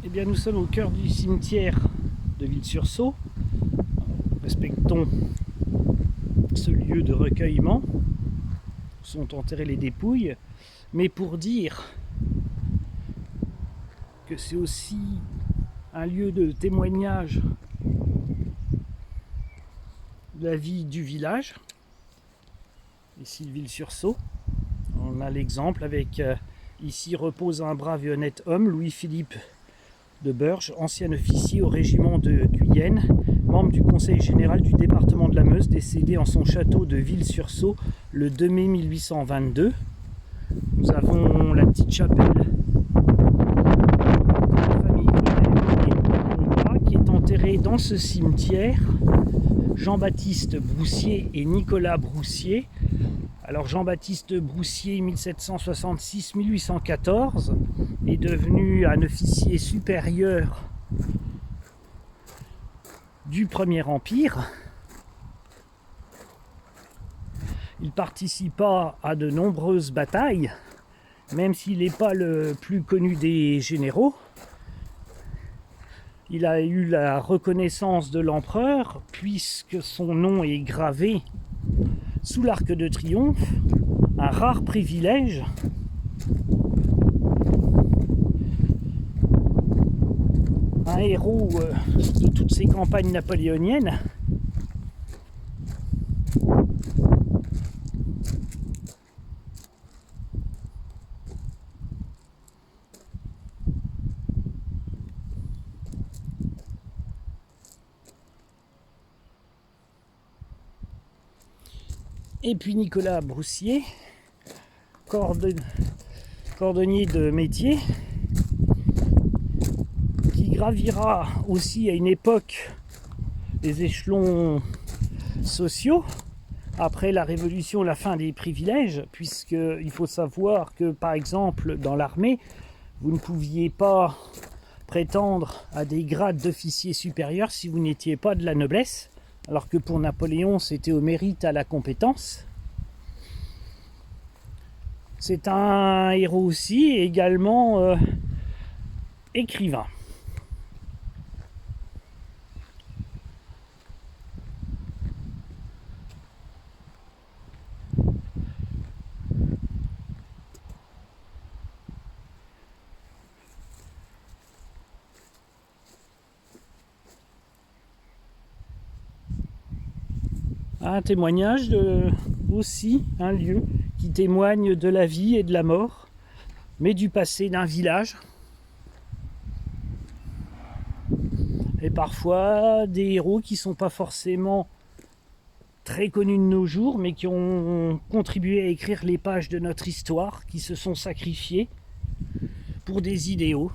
Eh bien, nous sommes au cœur du cimetière de Vils-sur-Sault. Respectons ce lieu de recueillement où sont enterrées les dépouilles, mais pour dire que c'est aussi un lieu de témoignage de la vie du village, ici Vils-sur-Sault. On a l'exemple avec ici repose un brave et honnête homme, Louis-Philippe de Burge, ancien officier au régiment de Guyenne, membre du conseil général du département de la Meuse, décédé en son château de Vils-sur-Sault le 2 mai 1822. Nous avons la petite chapelle de la famille Grenelle qui est enterrée dans ce cimetière. Jean-Baptiste Broussier et Nicolas Broussier. Alors Jean-Baptiste Broussier, 1766-1814, est devenu un officier supérieur du Premier Empire. Il participa à de nombreuses batailles, même s'il n'est pas le plus connu des généraux. Il a eu la reconnaissance de l'empereur, puisque son nom est gravé sous l'Arc de Triomphe, un rare privilège. Un héros de toutes ces campagnes napoléoniennes. Et puis Nicolas Broussier, cordonnier de métier, qui gravira aussi à une époque les échelons sociaux, après la Révolution, la fin des privilèges, puisqu'il faut savoir que, par exemple, dans l'armée, vous ne pouviez pas prétendre à des grades d'officier supérieur si vous n'étiez pas de la noblesse, alors que pour Napoléon, c'était au mérite, à la compétence. C'est un héros aussi, également écrivain. Un témoignage aussi, un lieu qui témoigne de la vie et de la mort, mais du passé d'un village. Et parfois des héros qui ne sont pas forcément très connus de nos jours, mais qui ont contribué à écrire les pages de notre histoire, qui se sont sacrifiés pour des idéaux.